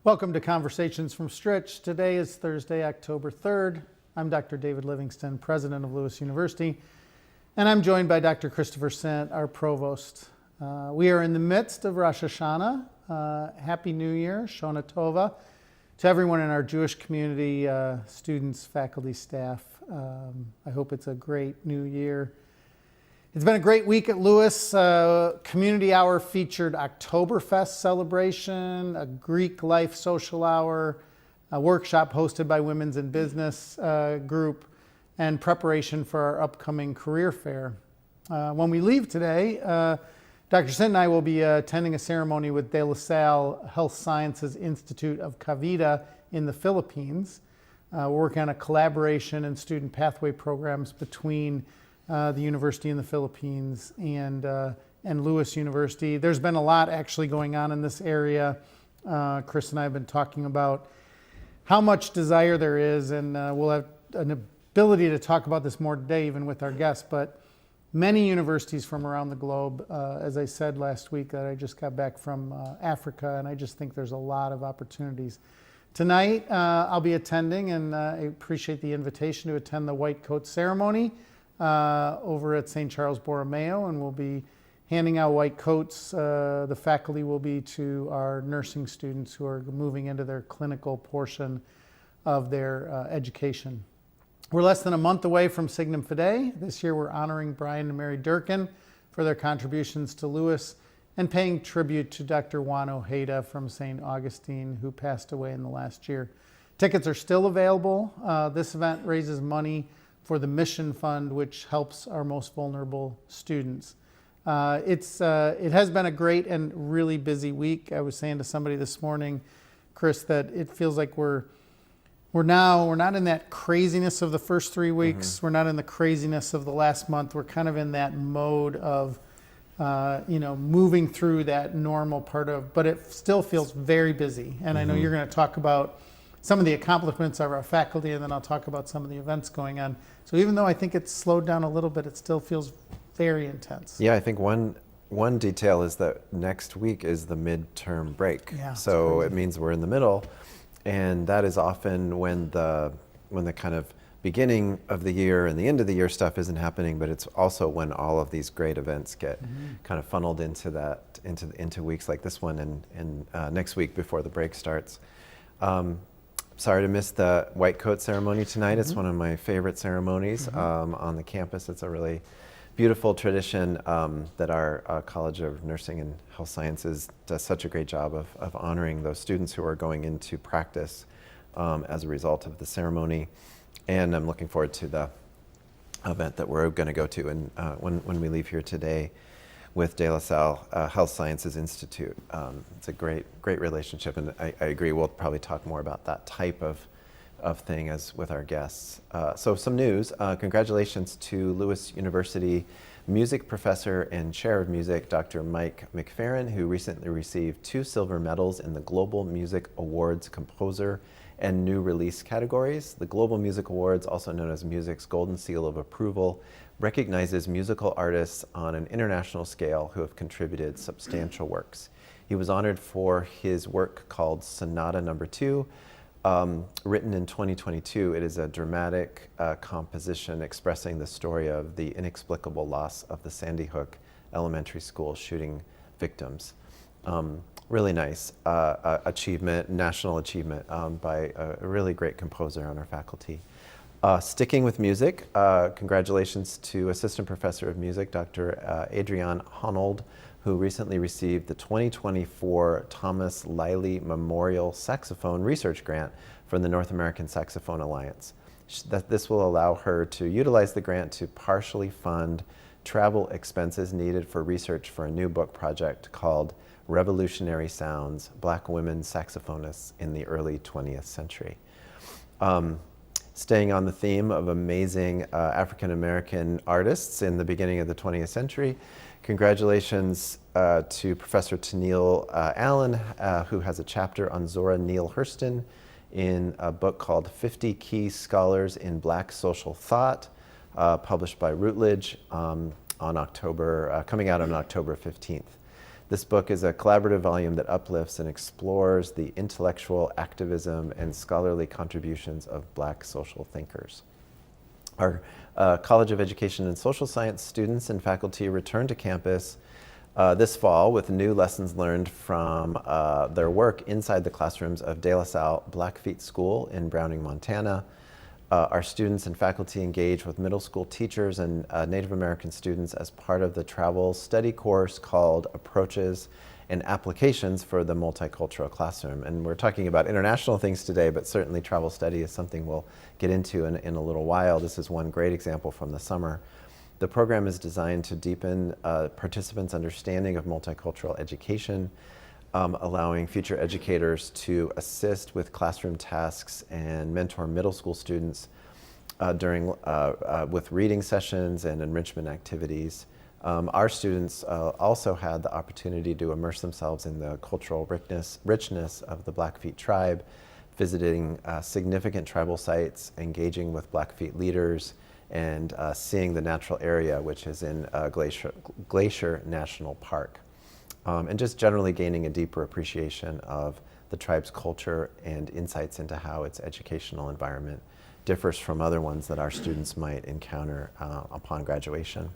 Welcome to Conversations from Stritch. Today is Thursday, October 3rd. I'm Dr. David Livingston, president of LUCE University, and I'm joined by Dr. Christopher Swanson, our provost. We are in the midst of Rosh Hashanah. Happy New Year, Shana Tova, to everyone in our Jewish community, students, faculty, staff. I hope it's a great new year. It's been a great week at LUCE. Community Hour featured Oktoberfest celebration, a Greek life social hour, a workshop hosted by Women's in Business group, and preparation for our upcoming career fair. When we leave today, Dr. Sint and I will be attending a ceremony with De La Salle Health Sciences Institute of Cavite in the Philippines. We're working on a collaboration and student pathway programs between the university in the Philippines and LUCE University. There's been a lot actually going on in this area. Chris and I have been talking about how much desire there is, and we'll have an ability to talk about this more today even with our guests, but many universities from around the globe, as I said last week, that I just got back from Africa, and I just think there's a lot of opportunities. Tonight, I'll be attending, and I appreciate the invitation to attend the White Coat Ceremony over at St. Charles Borromeo, and we'll be handing out white coats. The faculty will be to our nursing students who are moving into their clinical portion of their education. We're less than a month away from Signum Fidei. This year we're honoring Brian and Mary Durkin for their contributions to LUCE and paying tribute to Dr. Juan Ojeda from St. Augustine, who passed away in the last year. Tickets are still available. This event raises money for the Mission Fund, which helps our most vulnerable students. It has been a great and really busy week. I was saying to somebody this morning, Chris, that it feels like we're not in that craziness of the first 3 weeks. Mm-hmm. We're not in the craziness of the last month. We're kind of in that mode of moving through that normal part of, but it still feels very busy. And I know you're going to talk about some of the accomplishments of our faculty, and then I'll talk about some of the events going on. So even though I think it's slowed down a little bit, it still feels very intense. Yeah, I think one detail is that next week is the midterm break. Yeah, so it means we're in the middle, and that is often when the kind of beginning of the year and the end of the year stuff isn't happening, but it's also when all of these great events get kind of funneled into weeks like this one and next week before the break starts. Sorry to miss the White Coat ceremony tonight. It's one of my favorite ceremonies on the campus. It's a really beautiful tradition that our College of Nursing and Health Sciences does such a great job of honoring those students who are going into practice as a result of the ceremony. And I'm looking forward to the event that we're going to go to and when we leave here today with De La Salle Health Sciences Institute. It's a great relationship, and I agree we'll probably talk more about that type of thing as with our guests. So some news, congratulations to LUCE University music professor and chair of music, Dr. Mike McFerrin, who recently received 2 silver medals in the Global Music Awards Composer and New Release categories. The Global Music Awards, also known as Music's Golden Seal of Approval, recognizes musical artists on an international scale who have contributed substantial works. He was honored for his work called Sonata No. 2, written in 2022. It is a dramatic composition expressing the story of the inexplicable loss of the Sandy Hook Elementary School shooting victims. Really nice achievement, national achievement by a really great composer on our faculty. Sticking with music, congratulations to Assistant Professor of Music, Dr. Adrienne Honold, who recently received the 2024 Thomas Liley Memorial Saxophone Research Grant from the North American Saxophone Alliance. This will allow her to utilize the grant to partially fund travel expenses needed for research for a new book project called Revolutionary Sounds, Black Women Saxophonists in the Early 20th Century. Staying on the theme of amazing African-American artists in the beginning of the 20th century, congratulations to Professor Tennille Allen, who has a chapter on Zora Neale Hurston in a book called 50 Key Scholars in Black Social Thought, published by Routledge coming out on October 15th. This book is a collaborative volume that uplifts and explores the intellectual activism and scholarly contributions of Black social thinkers. Our College of Education and Social Science students and faculty return to campus this fall with new lessons learned from their work inside the classrooms of De La Salle Blackfeet School in Browning, Montana. Our students and faculty engage with middle school teachers and Native American students as part of the travel study course called Approaches and Applications for the Multicultural Classroom. And we're talking about international things today, but certainly travel study is something we'll get into in a little while. This is one great example from the summer. The program is designed to deepen participants' understanding of multicultural education, allowing future educators to assist with classroom tasks and mentor middle school students with reading sessions and enrichment activities. Our students also had the opportunity to immerse themselves in the cultural richness of the Blackfeet tribe, visiting significant tribal sites, engaging with Blackfeet leaders, and seeing the natural area, which is in Glacier National Park. And just generally gaining a deeper appreciation of the tribe's culture and insights into how its educational environment differs from other ones that our students might encounter upon graduation.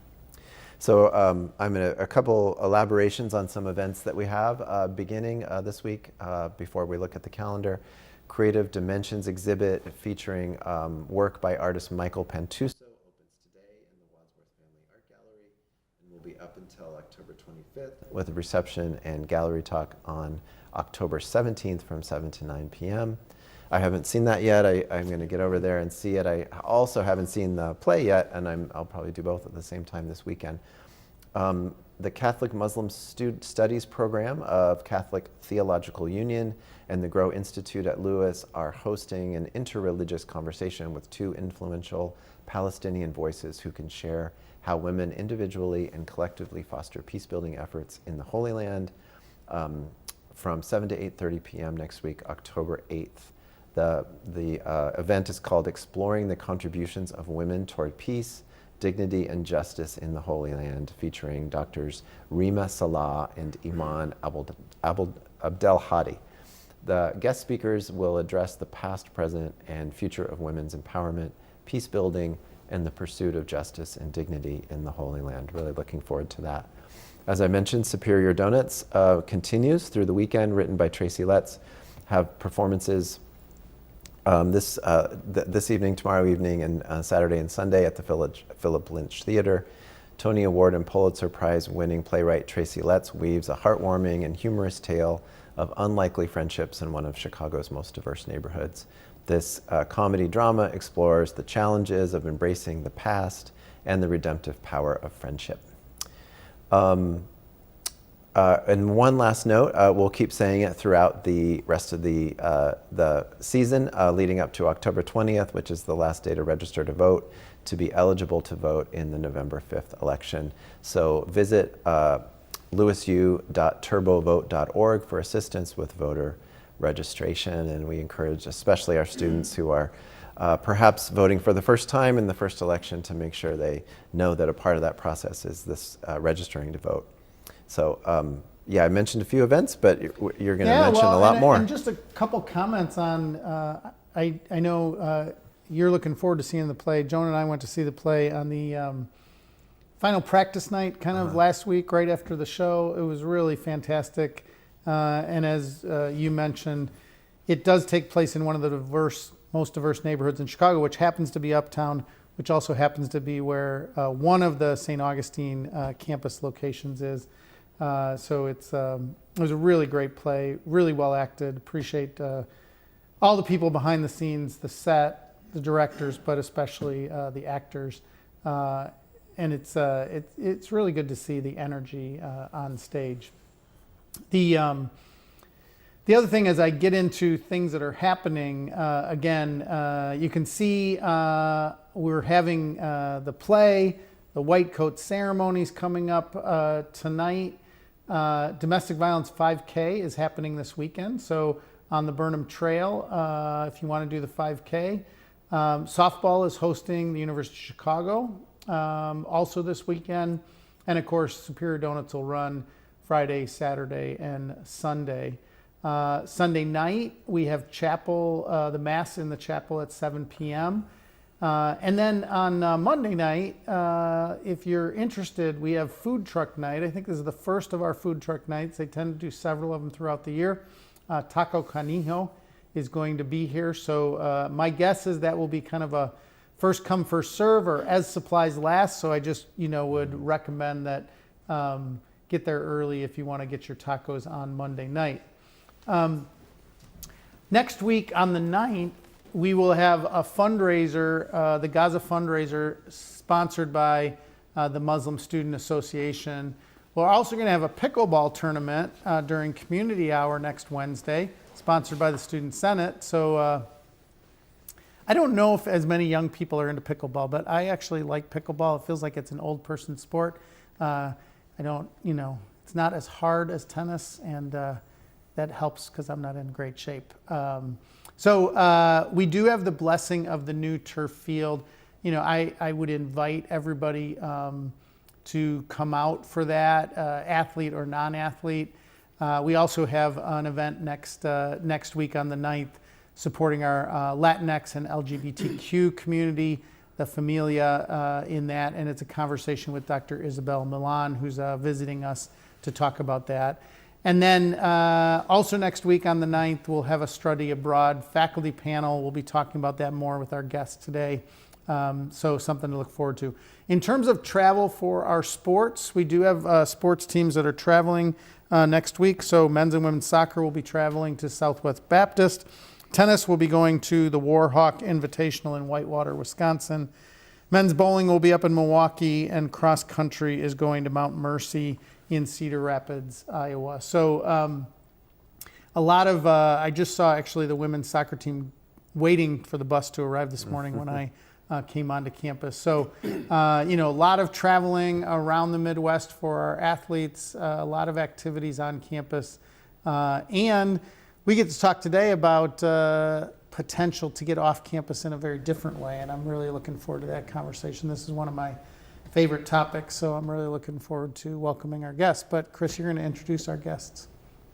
So I'm in a couple elaborations on some events that we have beginning this week before we look at the calendar. Creative Dimensions exhibit featuring work by artist Michael Pantuso opens today in the Wadsworth Family Art Gallery and will be up until October 25th with a reception and gallery talk on October 17th from 7 to 9 p.m. I haven't seen that yet. I'm going to get over there and see it. I also haven't seen the play yet, and I'll probably do both at the same time this weekend. The Catholic Muslim Studies program of Catholic Theological Union and the Grow Institute at LUCE are hosting an interreligious conversation with two influential Palestinian voices who can share how women individually and collectively foster peace-building efforts in the Holy Land from 7 to 8:30 p.m. next week, October 8th. The event is called Exploring the Contributions of Women Toward Peace, Dignity and Justice in the Holy Land, featuring Doctors Rima Salah and Iman Abdel Hadi. The guest speakers will address the past, present, and future of women's empowerment, peace building, and the pursuit of justice and dignity in the Holy Land. Really looking forward to that. As I mentioned, Superior Donuts continues through the weekend, written by Tracy Letts. Have performances this evening, tomorrow evening, and Saturday and Sunday at the Philip Lynch Theater. Tony Award and Pulitzer Prize winning playwright Tracy Letts weaves a heartwarming and humorous tale of unlikely friendships in one of Chicago's most diverse neighborhoods. This comedy drama explores the challenges of embracing the past and the redemptive power of friendship. And one last note, we'll keep saying it throughout the rest of the season, leading up to October 20th, which is the last day to register to vote, to be eligible to vote in the November 5th election. So visit lusu.turbovote.org for assistance with voter registration, and we encourage especially our students who are perhaps voting for the first time in the first election to make sure they know that a part of that process is this registering to vote. So, yeah, I mentioned a few events, but you're going to mention a lot more. And just a couple comments on, I know you're looking forward to seeing the play. Joan and I went to see the play on the final practice night kind of last week, right after the show. It was really fantastic. And as you mentioned, it does take place in one of the most diverse neighborhoods in Chicago, which happens to be Uptown, which also happens to be where one of the St. Augustine campus locations is. So it was a really great play, really well acted. Appreciate all the people behind the scenes, the set, the directors, but especially the actors. And it's really good to see the energy on stage. The other thing, as I get into things that are happening, again, you can see we're having the play, the White Coat ceremonies coming up tonight. Domestic Violence 5K is happening this weekend, so on the Burnham Trail, if you want to do the 5K. Softball is hosting the University of Chicago also this weekend, and of course Superior Donuts will run Friday, Saturday, and Sunday. Sunday night, we have chapel, the Mass in the chapel at 7 p.m. And then on Monday night, if you're interested, we have food truck night. I think this is the first of our food truck nights. They tend to do several of them throughout the year. Taco Canijo is going to be here. So my guess is that will be kind of a first come, first serve, or as supplies last. So I just, would recommend that get there early if you want to get your tacos on Monday night. Next week on the 9th, we will have a fundraiser, the Gaza fundraiser, sponsored by the Muslim Student Association. We're also going to have a pickleball tournament during community hour next Wednesday, sponsored by the Student Senate. So I don't know if as many young people are into pickleball, but I actually like pickleball. It feels like it's an old person sport. I don't, it's not as hard as tennis, and that helps because I'm not in great shape. So we do have the blessing of the new turf field. I would invite everybody to come out for that, athlete or non-athlete. We also have an event next week on the 9th supporting our Latinx and LGBTQ community, the Familia in that, and it's a conversation with Dr. Isabel Milan, who's visiting us to talk about that. And then also next week on the 9th, we'll have a study abroad faculty panel. We'll be talking about that more with our guests today. So something to look forward to. In terms of travel for our sports, we do have sports teams that are traveling next week. So men's and women's soccer will be traveling to Southwest Baptist. Tennis will be going to the Warhawk Invitational in Whitewater, Wisconsin. Men's bowling will be up in Milwaukee, and cross country is going to Mount Mercy in Cedar Rapids, Iowa. So a lot of, I just saw actually the women's soccer team waiting for the bus to arrive this morning when I came onto campus. So, a lot of traveling around the Midwest for our athletes, a lot of activities on campus. And we get to talk today about potential to get off campus in a very different way. And I'm really looking forward to that conversation. This is one of my favorite topics, so I'm really looking forward to welcoming our guests. But Chris, you're going to introduce our guests.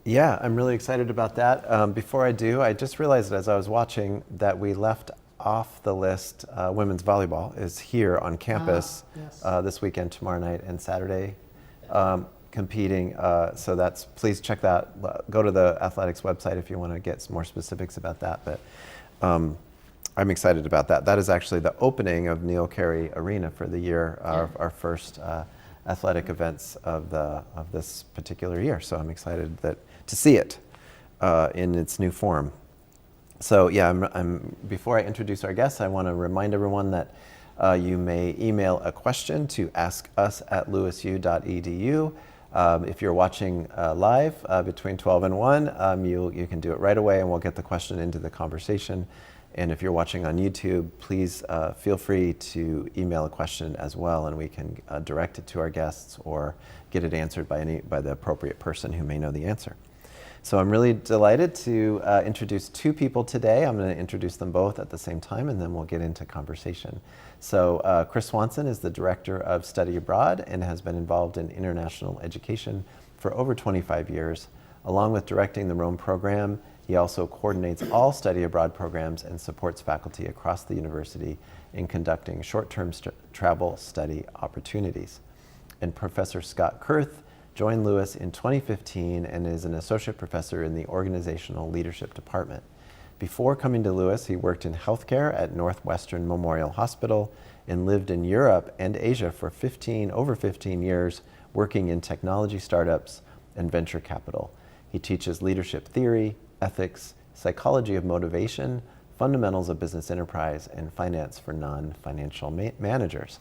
Yeah, I'm really excited about that. Before I do, I just realized as I was watching that we left off the list, women's volleyball is here on campus Yes. this weekend, tomorrow night, and Saturday, competing. So please check that. Go to the athletics website if you want to get some more specifics about that. But I'm excited about that. That is actually the opening of Neil Carey Arena for the year, our first athletic events of this particular year. So I'm excited to see it in its new form. So yeah, before I introduce our guests, I want to remind everyone that you may email a question to askus@lusu.edu. If you're watching live between 12 and 1, you can do it right away, and we'll get the question into the conversation. And if you're watching on YouTube, please feel free to email a question as well, and we can direct it to our guests or get it answered by the appropriate person who may know the answer. So I'm really delighted to introduce two people today. I'm going to introduce them both at the same time, and then we'll get into conversation. So Chris Swanson is the Director of Study Abroad and has been involved in international education for over 25 years. Along with directing the Rome program, he also coordinates all study abroad programs and supports faculty across the university in conducting short-term travel study opportunities. And Professor Scott Kerth joined LUCE in 2015 and is an associate professor in the Organizational Leadership Department. Before coming to LUCE, he worked in healthcare at Northwestern Memorial Hospital and lived in Europe and Asia for over 15 years, working in technology startups and venture capital. He teaches leadership theory, ethics, psychology of motivation, fundamentals of business enterprise, and finance for non-financial managers.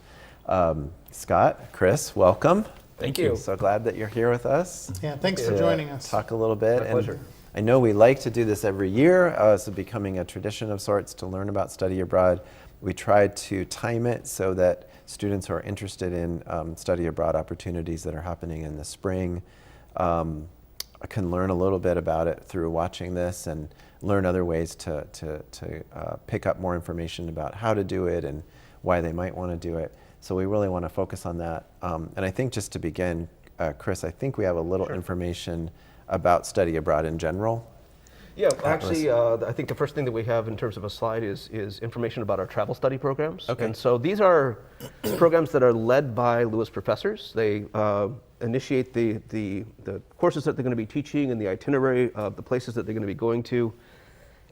Scott, Chris, welcome. Thank you. So glad that you're here with us. Yeah, thanks for joining us. Talk a little bit. My pleasure. I know we like to do this every year. It's becoming a tradition of sorts to learn about study abroad. We try to time it so that students who are interested in study abroad opportunities that are happening in the spring can learn a little bit about it through watching this and learn other ways to pick up more information about how to do it and why they might want to do it. So we really want to focus on that. And I think just to begin, Chris, I think we have a little information about study abroad in general. Yeah, actually, I think the first thing that we have in terms of a slide is information about our travel study programs. Okay. And so these are programs that are led by LUCE professors. They initiate the courses that they're going to be teaching and the itinerary of the places that they're going to be going to.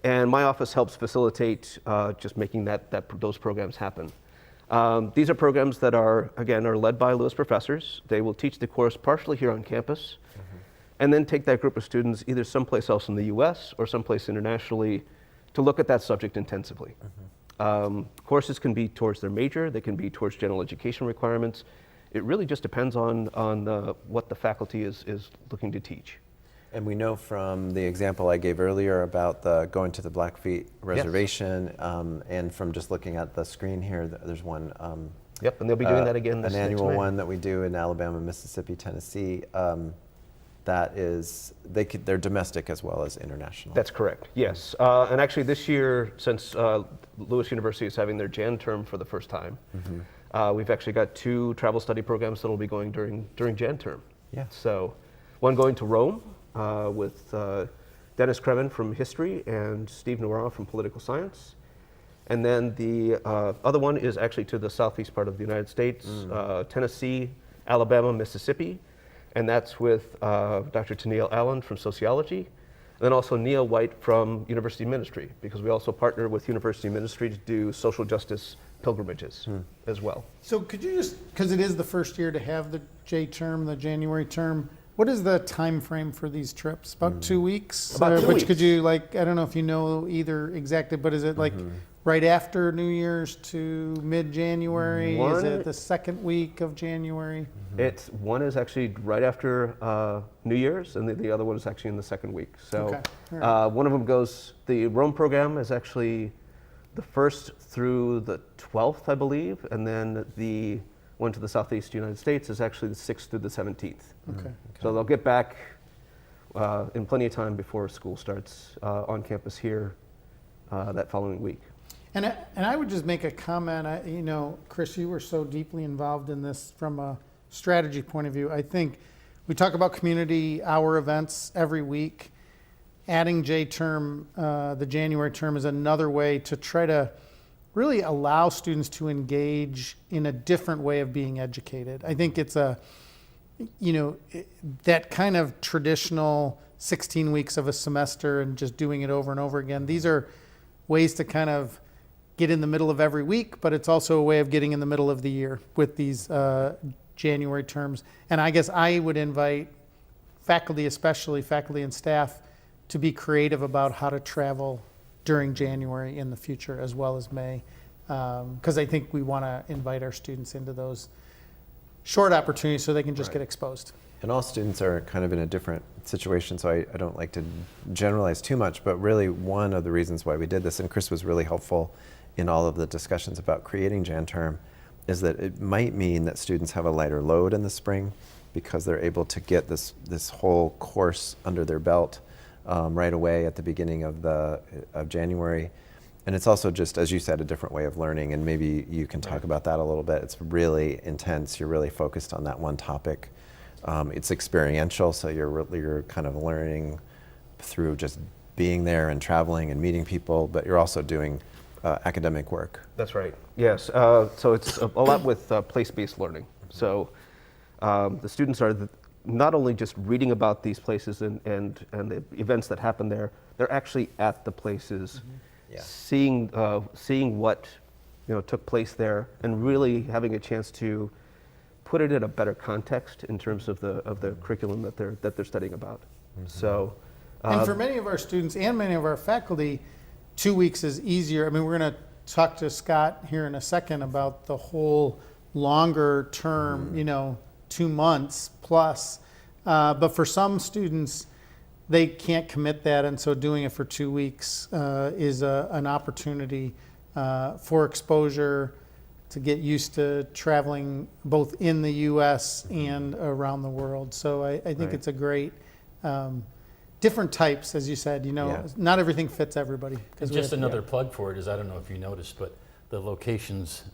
And my office helps facilitate just making those programs happen. These are programs that are led by LUCE professors. They will teach the course partially here on campus, and then take that group of students either someplace else in the US or someplace internationally to look at that subject intensively. Courses can be towards their major, they can be towards general education requirements. It really just depends on what the faculty is looking to teach. And we know from the example I gave earlier about going to the Blackfeet Reservation, and from just looking at the screen here, there's one. Yep, and they'll be doing that again this an next annual May. one that we do in Alabama, Mississippi, Tennessee. That is, they're domestic as well as international. That's correct, yes. And actually this year, since LUCE University is having their Jan term for the first time, we've actually got 2 travel study programs that will be going during Jan term. Yeah. So one going to Rome with Dennis Kremen from history and Steve Noir from political science. And then the other one is actually to the southeast part of the United States, Tennessee, Alabama, Mississippi. And that's with Dr. Tennille Allen from sociology, and then also Neil White from University Ministry, because we also partner with University Ministry to do social justice pilgrimages as well. So could you just, because it is the first year to have the J term, the January term, what is the time frame for these trips? About 2 weeks? About 2 Which weeks. could you, I don't know if you know either exactly, but is it right after New Year's to mid-January? Is it the second week of January? One is actually right after New Year's, and the other one is actually in the second week. So Okay. All right. one of them goes, the Rome program is actually the 1st through the 12th, I believe, and then the one to the southeast United States is actually the 6th through the 17th. Okay. So they'll get back in plenty of time before school starts on campus here that following week. And I would just make a comment. Chris, you were so deeply involved in this from a strategy point of view. I think we talk about community hour events every week. Adding J term, the January term, is another way to try to really allow students to engage in a different way of being educated. I think it's that kind of traditional 16 weeks of a semester and just doing it over and over again. These are ways to kind of get in the middle of every week, but it's also a way of getting in the middle of the year with these January terms. And I guess I would invite faculty, especially faculty and staff, to be creative about how to travel during January in the future as well as May, because I think we want to invite our students into those short opportunities so they can just get exposed. And all students are kind of in a different situation, so I don't like to generalize too much, but really one of the reasons why we did this, and Chris was really helpful in all of the discussions about creating Jan term, is that it might mean that students have a lighter load in the spring because they're able to get this whole course under their belt right away at the beginning of January. And it's also just, as you said, a different way of learning, and maybe you can talk about that a little bit. It's really intense. You're really focused on that one topic. It's experiential, so you're kind of learning through just being there and traveling and meeting people, but you're also doing academic work. That's right. Yes. So it's a lot with place-based learning. So the students are not only just reading about these places and the events that happen there, they're actually at the places, seeing what took place there, and really having a chance to put it in a better context in terms of the curriculum that they're studying about. So, and for many of our students and many of our faculty, 2 weeks is easier. I mean, we're going to talk to Scott here in a second about the whole longer term, 2 months plus. But for some students, they can't commit that, and so doing it for 2 weeks is an opportunity for exposure, to get used to traveling both in the U.S. and around the world. So I think it's a great, different types, as you said, not everything fits everybody. And just another plug for it is, I don't know if you noticed, but the locations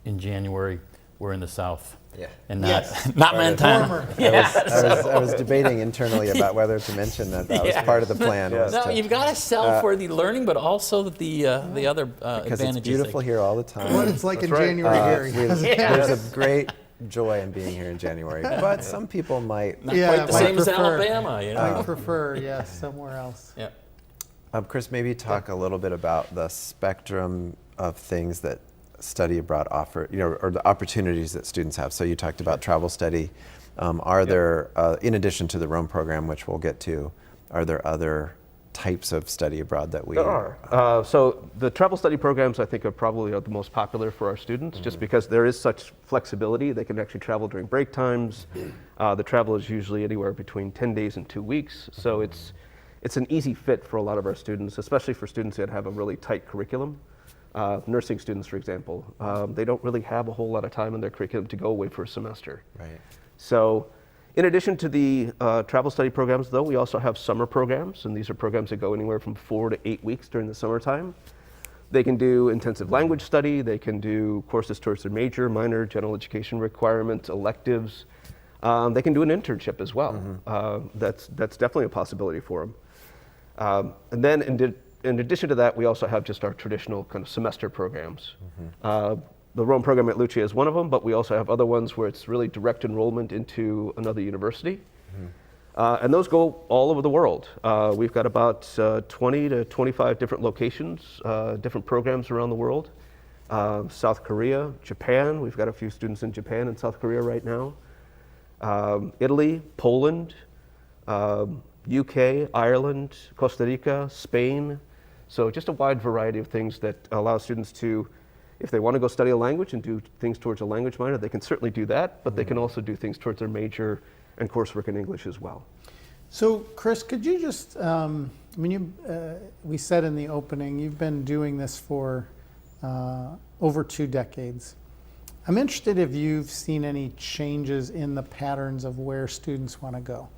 in January, we're in the South. Yeah. And not, Yes. not Montana. Former. I was debating internally about whether to mention that was Yeah. part of the plan. Was No, to, you've got to sell for the learning, but also the other because advantages. it's beautiful here all the time. What it's like in right. January here. There's a great joy in being here in January, but some people might. Not Yeah, quite the might same as prefer. Alabama, you know. I prefer, yes, somewhere else. Yeah. Chris, maybe talk a little bit about the spectrum of things that study abroad offer, or the opportunities that students have. So you talked about travel study. Are there, in addition to the Rome program, which we'll get to, are there other types of study abroad that we? There are. So the travel study programs, I think, are probably the most popular for our students, just because there is such flexibility. They can actually travel during break times. The travel is usually anywhere between 10 days and 2 weeks. So it's an easy fit for a lot of our students, especially for students that have a really tight curriculum. Nursing students, for example, they don't really have a whole lot of time in their curriculum to go away for a semester. Right. So in addition to the travel study programs, though, we also have summer programs, and these are programs that go anywhere from 4 to 8 weeks during the summertime. They can do intensive language study, they can do courses towards their major, minor, general education requirements, electives. They can do an internship as well. That's definitely a possibility for them. And then in addition to that, we also have just our traditional kind of semester programs. The Rome program at LUCE is one of them, but we also have other ones where it's really direct enrollment into another university. And those go all over the world. We've got about 20 to 25 different locations, different programs around the world. South Korea, Japan, we've got a few students in Japan and South Korea right now. Italy, Poland, UK, Ireland, Costa Rica, Spain. So just a wide variety of things that allow students to, if they want to go study a language and do things towards a language minor, they can certainly do that, but they can also do things towards their major and coursework in English as well. So, Chris, could you just, we said in the opening, you've been doing this for over 2 decades. I'm interested if you've seen any changes in the patterns of where students want to go.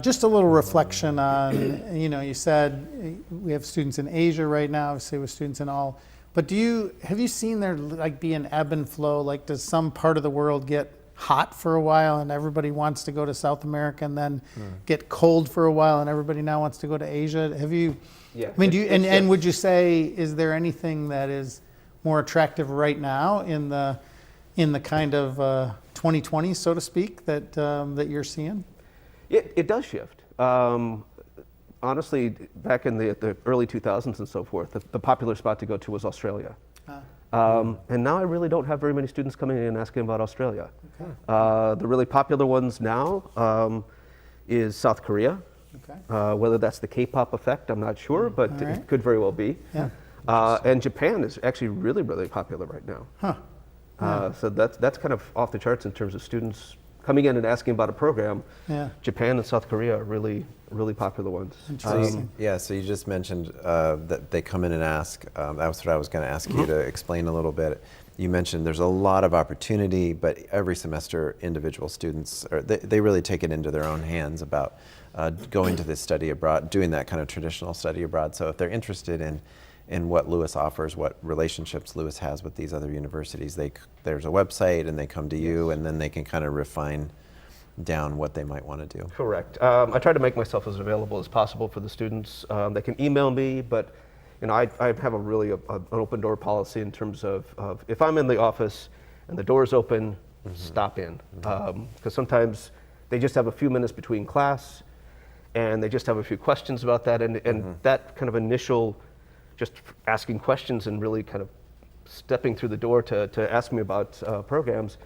Just a little reflection on, you said we have students in Asia right now, obviously with students in all, but have you seen there be an ebb and flow? Like, does some part of the world get hot for a while and everybody wants to go to South America, and then get cold for a while and everybody now wants to go to Asia? Have you, Yeah. and would you say, is there anything that is more attractive right now in the kind of 2020s, so to speak, that you're seeing? It does shift. Honestly, back in the early 2000s and so forth, the popular spot to go to was Australia. And now I really don't have very many students coming in and asking about Australia. Okay. The really popular ones now is South Korea. Okay. Whether that's the K-pop effect, I'm not sure, but it could very well be. Yeah. And Japan is actually really, really popular right now. Huh. So that's kind of off the charts in terms of students coming in and asking about a program. Yeah. Japan and South Korea are really, really popular ones. Interesting. So you just mentioned that they come in and ask. That was what I was going to ask you to explain a little bit. You mentioned there's a lot of opportunity, but every semester individual students, they really take it into their own hands about going to this study abroad, doing that kind of traditional study abroad. So if they're interested in what LUCE offers, what relationships LUCE has with these other universities, there's a website and they come to you, and then they can kind of refine down what they might want to do. Correct. I try to make myself as available as possible for the students. They can email me, but I have a really an open door policy in terms of if I'm in the office and the door's open, stop in. Because sometimes they just have a few minutes between class and they just have a few questions about that, and that kind of initial just asking questions and really kind of stepping through the door to ask me about programs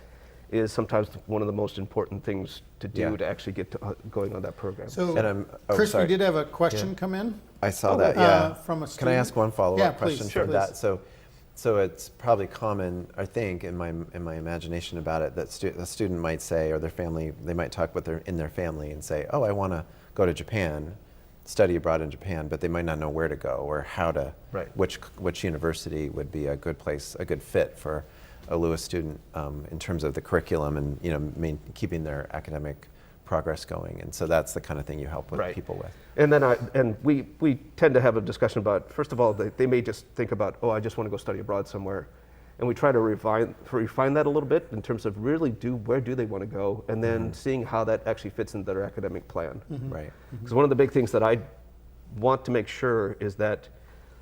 is sometimes one of the most important things to do to actually get going on that program. So, Chris, we did have a question come in. I saw that, yeah. From a student. Can I ask one follow-up please, question sure, for that? So it's probably common, I think, in my imagination about it, that a student might say, or their family, they might talk in their family and say, oh, I want to go to Japan, study abroad in Japan, but they might not know where to go or how to, which university would be a good place, a good fit for a LUCE student in terms of the curriculum and keeping their academic progress going. And so that's the kind of thing you help with people with. And then we tend to have a discussion about, first of all, they may just think about, oh, I just want to go study abroad somewhere. And we try to refine that a little bit in terms of really where do they want to go, and then seeing how that actually fits into their academic plan. Right. Because one of the big things that I want to make sure is that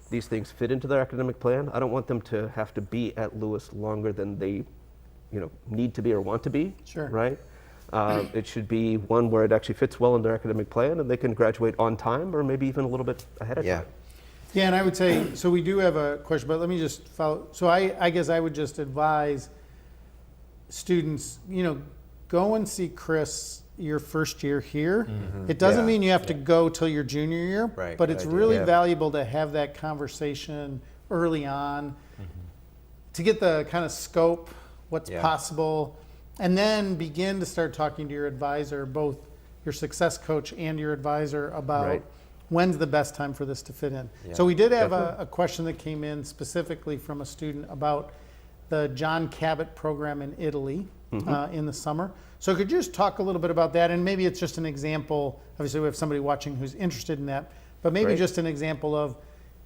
these things fit into their academic plan. I don't want them to have to be at LUCE longer than they, need to be or want to be. Sure. Right. It should be one where it actually fits well in their academic plan, and they can graduate on time, or maybe even a little bit ahead of time. Yeah, and I would say, so we do have a question, but let me just follow. So I guess I would just advise students, go and see Chris your first year here. It doesn't mean you have to go till your junior year, Right, but good it's idea. really Yeah. valuable to have that conversation early on to get the kind of scope, what's Yeah. possible, and then begin to start talking to your advisor, both your success coach and your advisor, about Right. when's the best time for this to fit in. Yeah. So we did have Definitely. a question that came in specifically from a student about the John Cabot program in Italy in the summer. So could you just talk a little bit about that? And maybe it's just an example. Obviously, we have somebody watching who's interested in that, but maybe Great. just an example of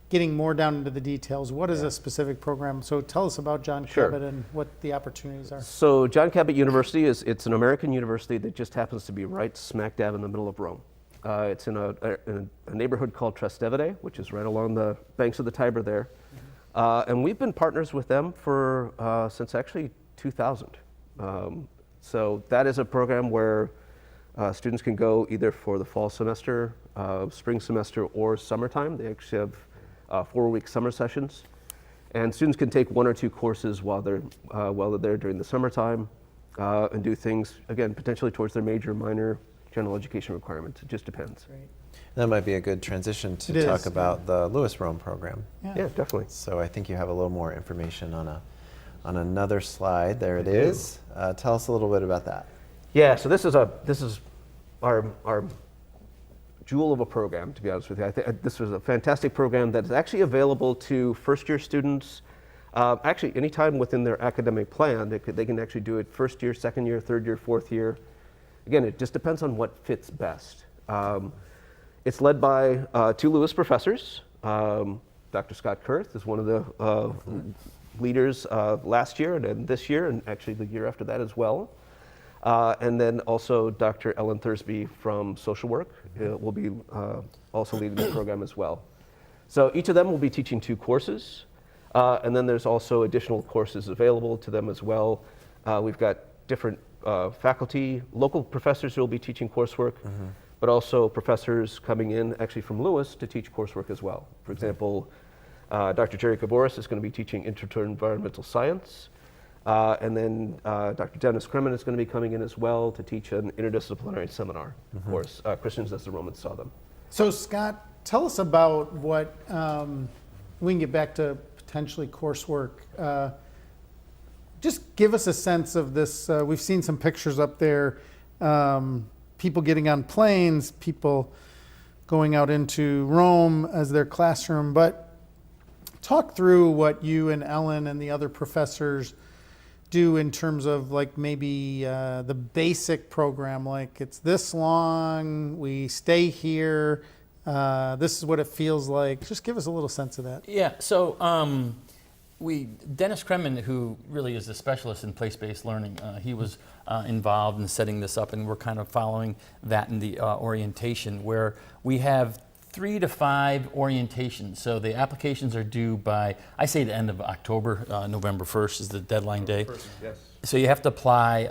getting more down into the details. What is a specific program? So tell us about John Sure. Cabot and what the opportunities are. So John Cabot University it's an American university that just happens to be right smack dab in the middle of Rome. It's in a neighborhood called Trastevere, which is right along the banks of the Tiber there. And we've been partners with them for since actually 2000. So that is a program where students can go either for the fall semester, spring semester, or summertime. They actually have 4-week summer sessions. And students can take 1 or 2 courses while they're there during the summertime and do things, again, potentially towards their major, minor, general education requirements. It just depends. That might be a good transition to It talk is, about the LUCE Rome program. Yeah, definitely. So I think you have a little more information on another slide. There it I do. is. Tell us a little bit about that. Yeah, so this is our jewel of a program, to be honest with you. I think this was a fantastic program that is actually available to first-year students. Actually, anytime within their academic plan, they can actually do it first year, second year, third year, fourth year. Again, it just depends on what fits best. It's led by 2 LUCE professors. Dr. Scott Kerth is one of the leaders last year and then this year, and actually the year after that as well. And then also Dr. Ellen Thursby from social work will be also leading the program as well. So each of them will be teaching 2 courses. And then there's also additional courses available to them as well. We've got different faculty, local professors who will be teaching coursework, but also professors coming in actually from LUCE to teach coursework as well. For example, Dr. Jerry Kavoris is going to be teaching Intro to Environmental Science. And then Dr. Dennis Kremen is going to be coming in as well to teach an interdisciplinary seminar course, Christians as the Romans Saw Them. So Scott, tell us about what, we can get back to potentially coursework. Just give us a sense of this. We've seen some pictures up there, people getting on planes, people going out into Rome as their classroom, but talk through what you and Ellen and the other professors do in terms of like maybe the basic program, like it's this long, we stay here, this is what it feels like. Just give us a little sense of that. Yeah, so Dennis Kremen, who really is a specialist in place-based learning, he was involved in setting this up, and we're kind of following that in the orientation, where we have 3 to 5 orientations. So the applications are due by, I say the end of October, November 1st is the deadline day. Yes. So you have to apply,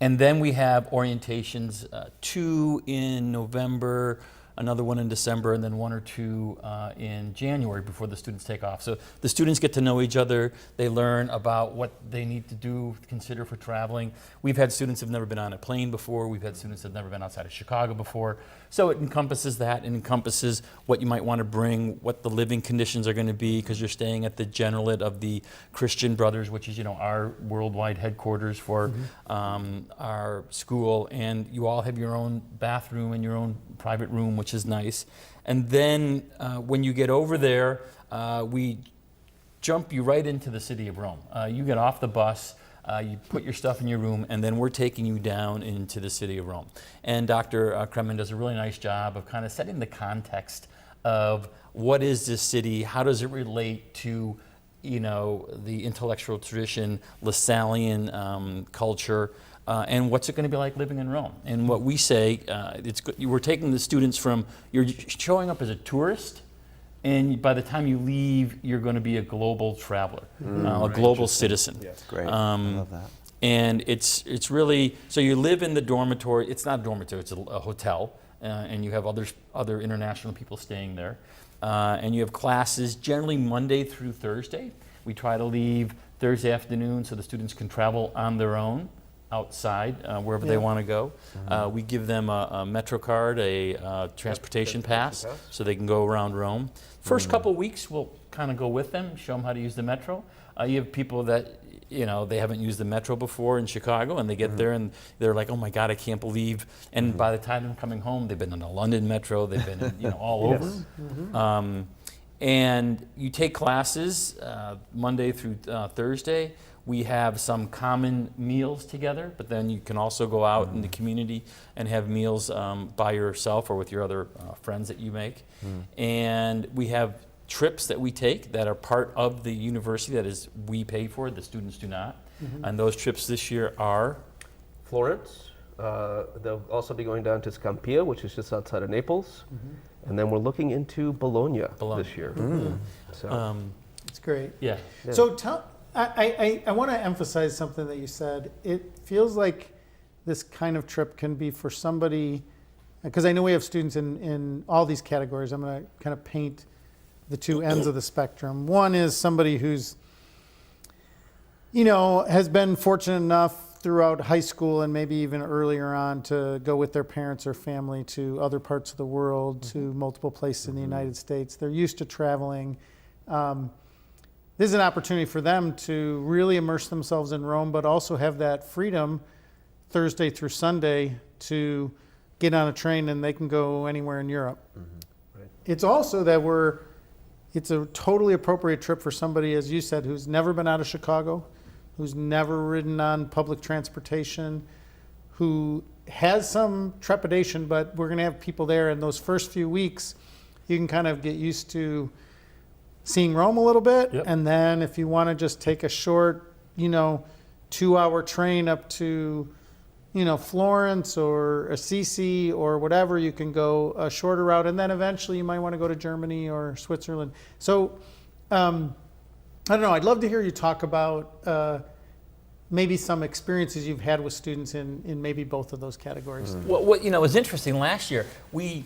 and then we have orientations, 2 in November, another one in December, and then 1 or 2 in January before the students take off. So the students get to know each other. They learn about what they need to do, consider for traveling. We've had students who've never been on a plane before. We've had students who've never been outside of Chicago before. So it encompasses that. It encompasses what you might want to bring, what the living conditions are going to be, because you're staying at the Generalate of the Christian Brothers, which is, our worldwide headquarters for our school. And you all have your own bathroom and your own private room, which is nice. And then when you get over there, we jump you right into the city of Rome. You get off the bus, you put your stuff in your room, and then we're taking you down into the city of Rome. And Dr. Kremen does a really nice job of kind of setting the context of what is this city, how does it relate to the intellectual tradition, Lasallian culture, and what's it going to be like living in Rome. And what we say, we're taking the students you're showing up as a tourist, and by the time you leave, you're going to be a global traveler, a global citizen. Yes. Great. I love that. And it's really, so you live in the dormitory. It's not a dormitory, it's a hotel, and you have other international people staying there. And you have classes generally Monday through Thursday. We try to leave Thursday afternoon so the students can travel on their own outside, wherever they want to go. We give them a Metro card, a transportation pass, so they can go around Rome. First couple weeks, we'll kind of go with them, show them how to use the Metro. You have people that, they haven't used the Metro before in Chicago, and they get there and they're like, oh my God, I can't believe. And by the time they're coming home, they've been in the London Metro, they've been in, all over. And you take classes Monday through Thursday. We have some common meals together, but then you can also go out in the community and have meals by yourself or with your other friends that you make. And we have trips that we take that are part of the university, that is, we pay for, the students do not. And those trips this year are? Florence. They'll also be going down to Scampia, which is just outside of Naples. And then we're looking into Bologna. This year. So, It's great. Yeah. So I want to emphasize something that you said. It feels like this kind of trip can be for somebody, because I know we have students in all these categories. I'm going to kind of paint the two ends of the spectrum. One is somebody who's, has been fortunate enough throughout high school and maybe even earlier on to go with their parents or family to other parts of the world, to multiple places in the United States. They're used to traveling. This is an opportunity for them to really immerse themselves in Rome, but also have that freedom Thursday through Sunday to get on a train and they can go anywhere in Europe. Right. It's also that it's a totally appropriate trip for somebody, as you said, who's never been out of Chicago, who's never ridden on public transportation, who has some trepidation, but we're going to have people there. In those first few weeks, you can kind of get used to seeing Rome a little bit. Yep. And then if you want to just take a short, 2-hour train up to, Florence or Assisi or whatever, you can go a shorter route. And then eventually you might want to go to Germany or Switzerland. So, I don't know, I'd love to hear you talk about maybe some experiences you've had with students in maybe both of those categories. Well, what was interesting last year, we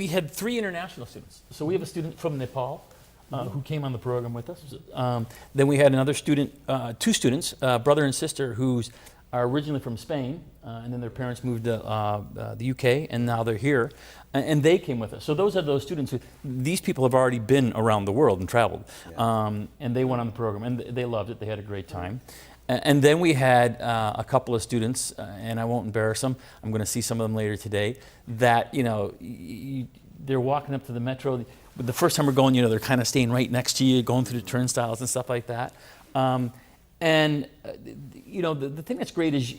had 3 international students. So we have a student from Nepal, who came on the program with us. Then we had another student, 2 students, brother and sister, who are originally from Spain, and then their parents moved to the UK, and now they're here, and they came with us. So those students, these people have already been around the world and traveled, and they went on the program, and they loved it. They had a great time. And then we had a couple of students, and I won't embarrass them. I'm going to see some of them later today, that, they're walking up to the Metro. The first time we're going, they're kind of staying right next to you, going through the turnstiles and stuff like that. The thing that's great is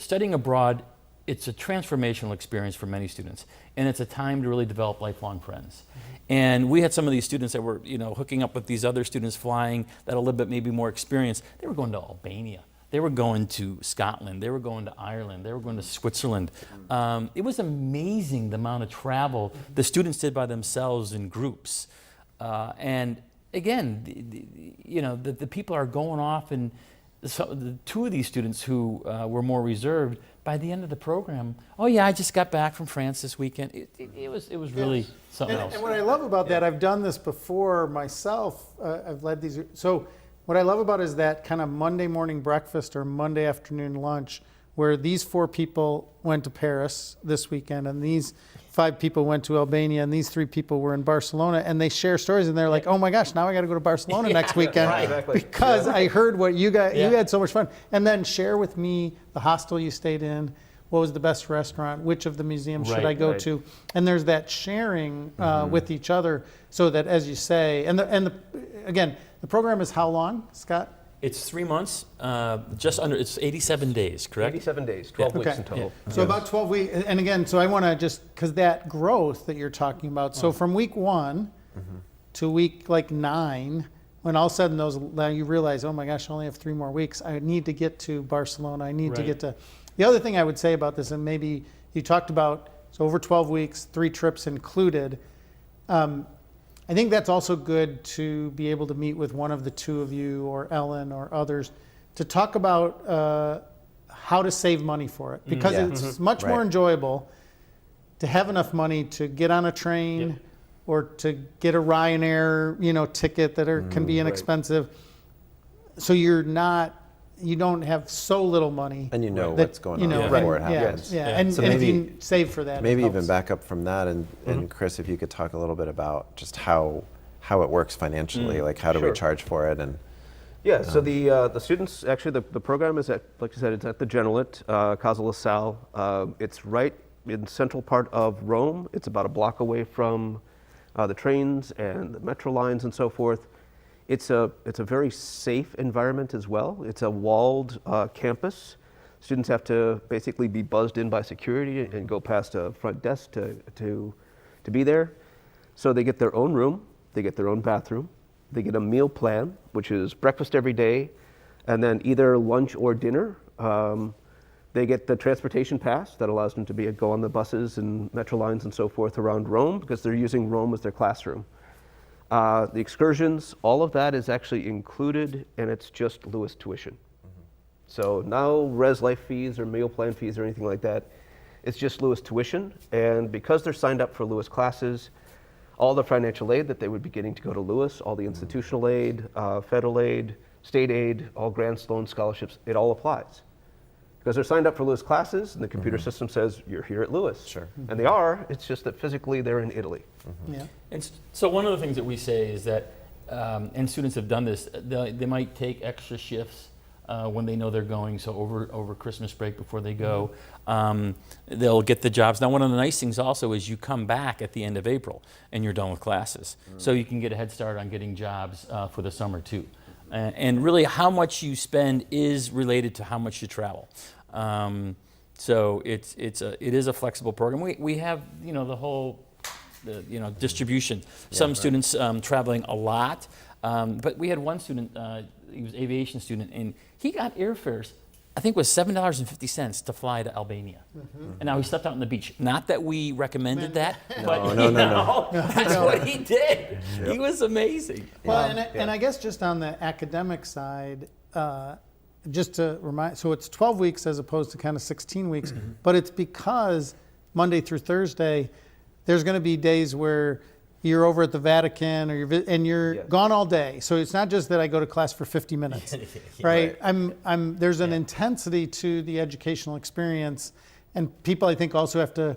studying abroad, it's a transformational experience for many students. And it's a time to really develop lifelong friends. And we had some of these students that were, hooking up with these other students flying that are a little bit maybe more experienced. They were going to Albania. They were going to Scotland. They were going to Ireland. They were going to Switzerland. It was amazing the amount of travel the students did by themselves in groups. And again, the people are going off, and the 2 of these students who were more reserved, by the end of the program, oh yeah, I just got back from France this weekend. It was really something else. And what I love about that, I've done this before myself. I've led these. So what I love about it is that kind of Monday morning breakfast or Monday afternoon lunch, where these 4 people went to Paris this weekend, and these 5 people went to Albania, and these 3 people were in Barcelona, and they share stories, and they're like, oh my gosh, now I got to go to Barcelona next weekend because I heard what you got. You had so much fun. And then share with me the hostel you stayed in, what was the best restaurant, which of the museums should I go to, and there's that sharing with each other, so that, as you say, again, the program is how long, Scott? It's 3 months, it's 87 days, correct? 87 days, 12 weeks in total. Yeah. So about 12 weeks, and again, so I want to because that growth that you're talking about, so from week 1 to week 9, when all said and now you realize, oh my gosh, I only have 3 more weeks. I need to get to Barcelona. I need to get to. The other thing I would say about this, and maybe you talked about, so over 12 weeks, 3 trips included. I think that's also good to be able to meet with one of the 2 of you or Ellen or others to talk about how to save money for it, because it's much more enjoyable to have enough money to get on a train or to get a Ryanair, ticket that can be inexpensive. So you don't have so little money. And you know that, what's going on before it happens. And, So and if maybe- you save for that. Maybe it even helps. back up from that, and Chris, if you could talk a little bit about just how it works financially, like how do we Sure. charge for it, and Yeah, so the students, actually the program is at, like you said, it's at the Generalate, Casa LaSalle. It's right in the central part of Rome. It's about a block away from the trains and the metro lines and so forth. It's a very safe environment as well. It's a walled campus. Students have to basically be buzzed in by security and go past a front desk to be there. So they get their own room, they get their own bathroom, they get a meal plan, which is breakfast every day, and then either lunch or dinner. They get the transportation pass that allows them to go on the buses and metro lines and so forth around Rome, because they're using Rome as their classroom. The excursions, all of that is actually included, and it's just LUCE tuition. So no res life fees or meal plan fees or anything like that. It's just LUCE tuition, and because they're signed up for LUCE classes, all the financial aid that they would be getting to go to LUCE, all the institutional aid, federal aid, state aid, all grants, loans, scholarships, it all applies. Because they're signed up for LUCE classes, and the computer system says, you're here at LUCE. Sure. And they are, it's just that physically they're in Italy. Yeah. And so one of the things that we say is that, and students have done this, they might take extra shifts when they know they're going. So over Christmas break before they go, they'll get the jobs. Now, one of the nice things also is you come back at the end of April and you're done with classes. So you can get a head start on getting jobs for the summer too. And really how much you spend is related to how much you travel. So it is a flexible program. We have, the whole distribution. Some students traveling a lot, but we had one student, he was an aviation student, and he got airfares, I think it was $7.50 to fly to Albania. And now he slept out on the beach. Not that we recommended that, but No. that's what he did. He was amazing. Well, and I guess just on the academic side, just to remind, so it's 12 weeks as opposed to kind of 16 weeks, but it's because Monday through Thursday, there's going to be days where you're over at the Vatican or you're gone all day. So it's not just that I go to class for 50 minutes, right? There's an intensity to the educational experience, and people I think also have to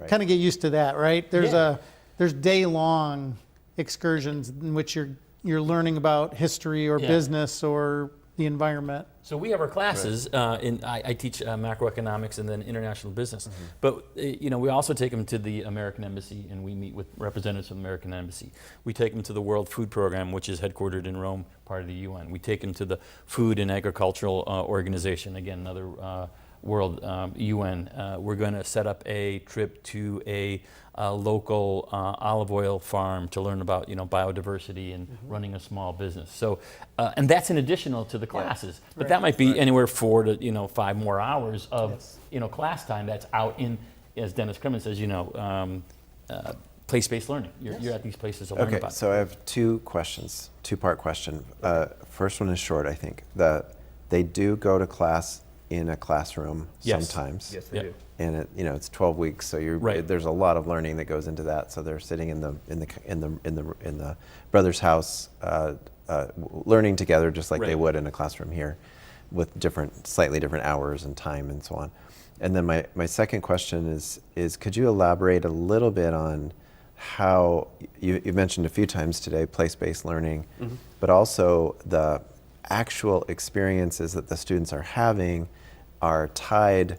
kind of get used to that, right? There's day-long excursions in which you're learning about history or business or the environment. So we have our classes, I teach macroeconomics and then international business. But we also take them to the American Embassy, and we meet with representatives from the American Embassy. We take them to the World Food Program, which is headquartered in Rome, part of the UN. We take them to the Food and Agricultural Organization, again, another World UN. We're going to set up a trip to a local olive oil farm to learn about biodiversity and running a small business. So, and that's in additional to the classes. But that might be anywhere 4 to 5 more hours of class time that's out in, as Dennis Kremen says, place-based learning. You're at these places to learn about. Okay, so I have 2 questions, 2-part question. First one is short, I think. They do go to class in a classroom sometimes. Yes, they do. And it's 12 weeks, so there's a lot of learning that goes into that. So they're sitting in the brother's house, learning together just like they would in a classroom here, with slightly different hours and time and so on. And then my second question is could you elaborate a little bit on how you mentioned a few times today place-based learning, but also the actual experiences that the students are having are tied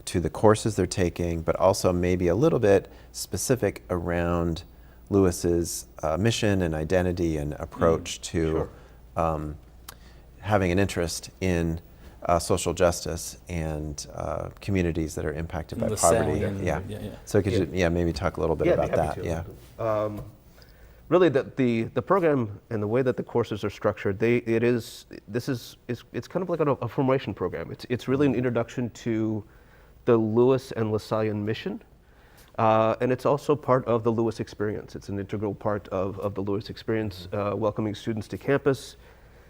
to the courses they're taking, but also maybe a little bit specific around LUCE's mission and identity and approach to having an interest in social justice and communities that are impacted by poverty. Lasallian, So could you maybe talk a little bit about I'd be that? happy to. really the program and the way that the courses are structured, it's kind of like a formation program. It's really an introduction to the LUCE and Lasallian mission, and it's also part of the LUCE experience. It's an integral part of the LUCE experience, welcoming students to campus,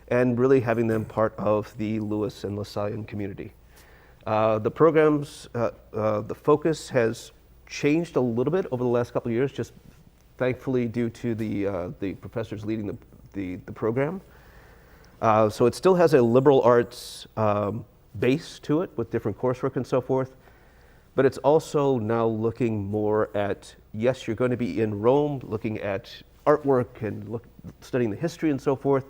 and really having them part of the LUCE and Lasallian community. The programs, the focus has changed a little bit over the last couple of years, just thankfully due to the professors leading the program. So it still has a liberal arts base to it with different coursework and so forth, but it's also now looking more at, yes, you're going to be in Rome, looking at artwork and studying the history and so forth,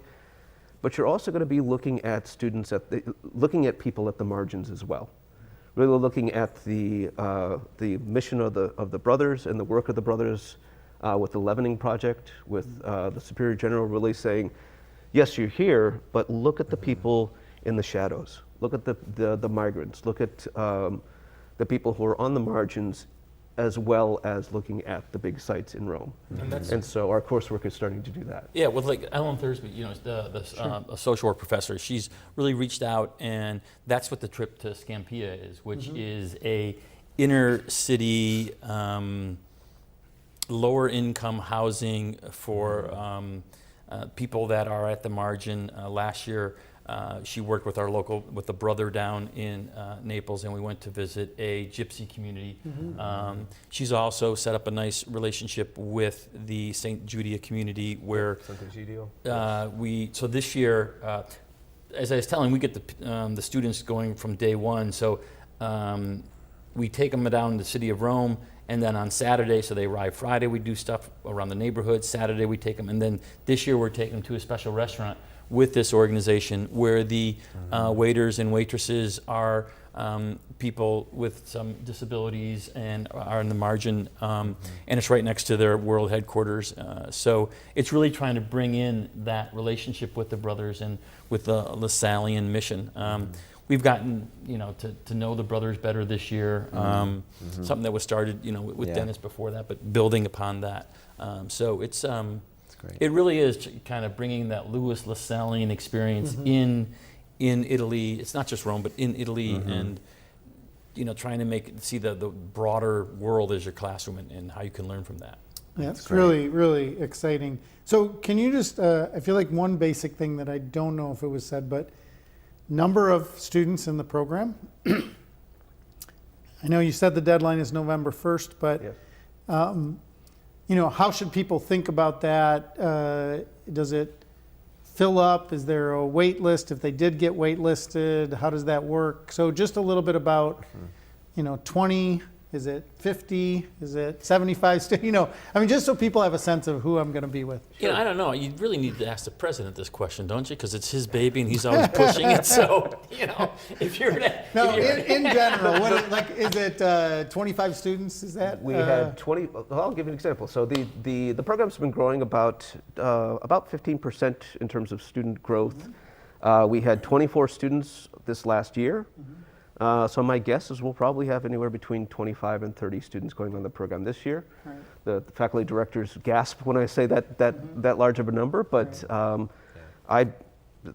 but you're also going to be looking at students looking at people at the margins as well. Really looking at the mission of the brothers and the work of the brothers with the Leavening Project, with the Superior General really saying, yes, you're here, but look at the people in the shadows. Look at the migrants. Look at the people who are on the margins, as well as looking at the big sites in Rome. And so our coursework is starting to do that. Yeah, with like Ellen Thursby, a social work professor, she's really reached out, and that's what the trip to Scampia is, which is a inner city, lower income housing for people that are at the margin. Last year, she worked with with a brother down in Naples, and we went to visit a gypsy community. She's also set up a nice relationship with the St. Judia community where so this year, as I was telling, we get the students going from day one. So we take them down to the city of Rome, and then on Saturday, so they arrive Friday, we do stuff around the neighborhood. Saturday we take them, and then this year we're taking them to a special restaurant with this organization where the waiters and waitresses are people with some disabilities and are on the margin, and it's right next to their world headquarters. So it's really trying to bring in that relationship with the brothers and with the Lasallian mission. We've gotten to know the brothers better this year. Something that was started with Dennis before that, but building upon that. So it's great. It really is kind of bringing that Louis Lasallian experience in Italy. It's not just Rome, but in Italy, and trying to see the broader world as your classroom and how you can learn from that. Yeah, it's really, really exciting. So can you just, I feel like one basic thing that I don't know if it was said, but number of students in the program. I know you said the deadline is November 1st, but how should people think about that? Does it fill up? Is there a wait list? If they did get wait listed, how does that work? So just a little bit about, 20, is it 50? Is it 75? Just so people have a sense of who I'm going to be with. I don't know. You really need to ask the president this question, don't you? Because it's his baby and he's always pushing it. So, if you're in general, is it 25 students? Is that? We had 20. Well, I'll give you an example. So the program's been growing about 15% in terms of student growth. We had 24 students this last year. So my guess is we'll probably have anywhere between 25 and 30 students going on the program this year. Right. The faculty directors gasp when I say that large of a number, but I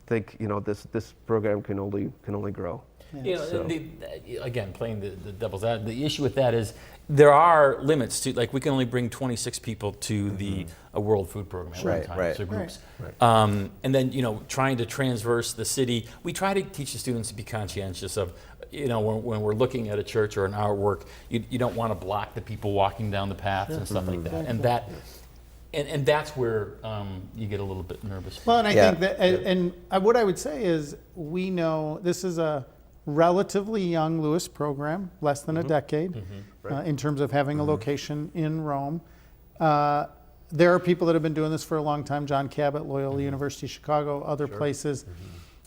think this program can only grow. Again, playing the devil's advocate, the issue with that is there are limits to, we can only bring 26 people to a World Food Program at one time, so groups. Right. And then, trying to transverse the city, we try to teach the students to be conscientious of, when we're looking at a church or an artwork, you don't want to block the people walking down the paths and stuff like that. And that's where you get a little bit nervous. Well, and I think that, and what I would say is, we know this is a relatively young LUCE program, less than a decade, in terms of having a location in Rome. There are people that have been doing this for a long time, John Cabot, Loyola University Chicago, other places,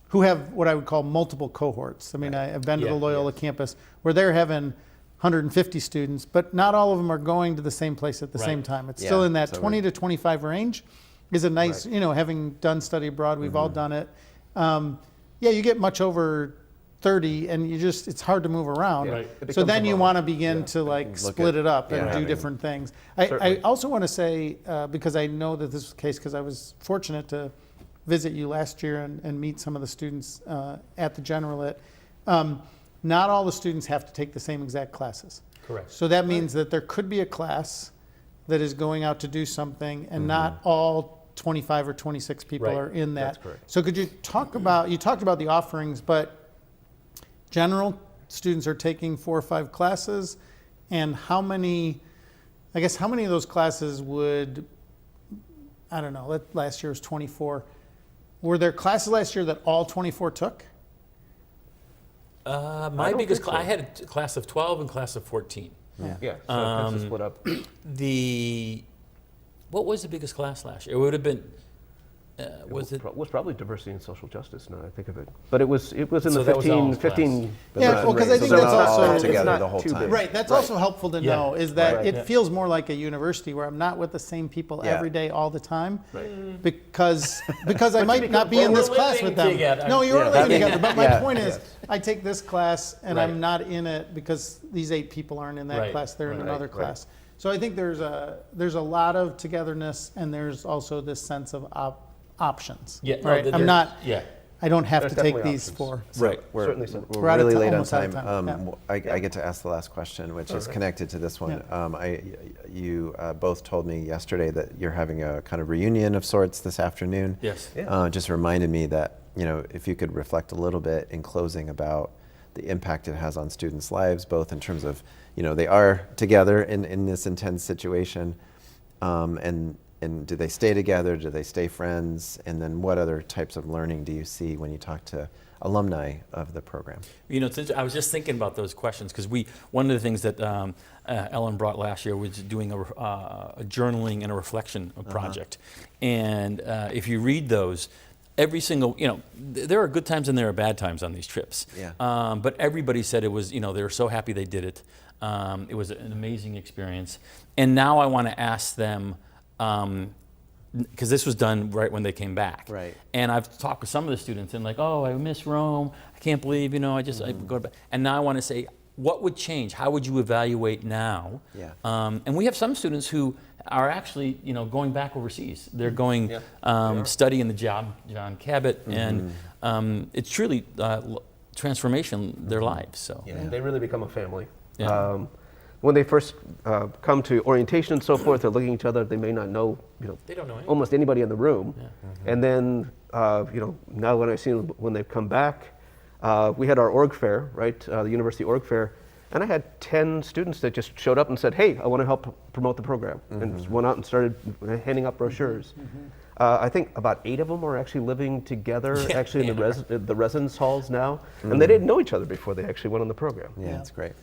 who have what I would call multiple cohorts. I mean, I've been to the Loyola campus where they're having 150 students, but not all of them are going to the same place at the same time. It's still in that 20 to 25 range is a nice, having done study abroad, we've all done it. You get much over 30 and it's hard to move around. Right. It So becomes then a you model. want to begin to like split it up and do having- different things. I Certainly. also want to say, because I know that this is the case, because I was fortunate to visit you last year and meet some of the students at the General Lit. Not all the students have to take the same exact classes. Correct. So that means that there could be a class that is going out to do something and not all 25 or 26 people Right. are in that. That's correct. So could you talked about the offerings, but general students are taking 4 or 5 classes, and how many of those classes would, I don't know, last year was 24. Were there classes last year that all 24 took? My don't biggest, think so. I had a class of 12 and class of 14. Yeah, so it tends to split up. What was the biggest class last year? It would have been, was it? was probably diversity and social justice, now that I think of it. But it was in So the that was all 15 Yeah, person well, 'cause I range. think So that's not also- it's together not the whole too time. big. Right, that's also helpful to Yeah. know, is that Right. it Yeah. feels more like a university where I'm not with the same people Yeah. every day all the time. Right. Because I might not be in We're this class living with them. together. No, you're Yeah, living that- together, but my yeah. point is, Yes. I take this class and Right. I'm not in it because these 8 people aren't in that Right. class, they're in Right. another Right. class. So I think there's a lot of togetherness, and there's also this sense of options. Yeah, no, Right, there- I'm not, Yeah. I don't have There's to take definitely these options. 4. Right. We're, Certainly so. we're We're out of really ti- late on almost out time. of time. I get to ask the last question, which is connected to this one. Yeah. You both told me yesterday that you're having a kind of reunion of sorts this afternoon. Yes. Yeah. Just reminded me that, if you could reflect a little bit in closing about the impact it has on students' lives, both in terms of, they are together in this intense situation, and do they stay together? Do they stay friends? And then what other types of learning do you see when you talk to alumni of the program? I was just thinking about those questions because one of the things that Ellen brought last year was doing a journaling and a reflection project. And if you read those, every single, there are good times and there are bad times on these trips. Yeah. But everybody said it was, they were so happy they did it. It was an amazing experience. And now I want to ask them, because this was done right when they came back. Right. And I've talked with some of the students and like, oh, I miss Rome. I can't believe, I go back. And now I want to say, what would change? How would you evaluate now? Yeah. And we have some students who are actually, going back overseas. They're going studying the John Cabot, and it's truly transformation their lives. So. Yeah, they really become a family. Yeah. When they first come to orientation and so forth, they're looking at each other. They may not know, They don't know anything. almost anybody in the room. Yeah. And then, now when I see them when they've come back, we had our org fair, right? The university org fair, and I had 10 students that just showed up and said, "Hey, I want to help promote the program," and just went out and started handing out brochures. I think about 8 of them are actually living together, Yeah, actually in they the residence halls now, and they didn't know each other before they actually went on the program. Yeah, it's great.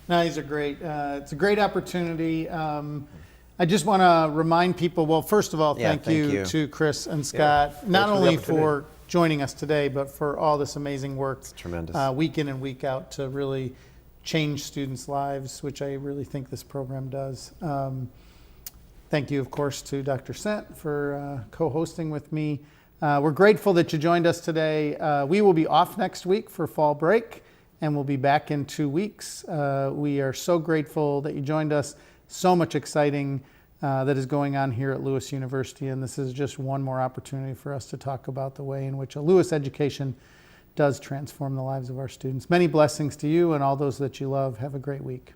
No, these are great. It's a great opportunity. I just want to remind people, well, first of all, Yeah, thank you to Chris and Scott, not Thanks for the only opportunity. for joining us today, but for all this amazing work Tremendous. week in and week out to really change students' lives, which I really think this program does. Thank you, of course, to Dr. Sent for co-hosting with me. We're grateful that you joined us today. We will be off next week for fall break, and we'll be back in 2 weeks. We are so grateful that you joined us. So much exciting that is going on here at LUCE University, and this is just one more opportunity for us to talk about the way in which a LUCE education does transform the lives of our students. Many blessings to you and all those that you love. Have a great week.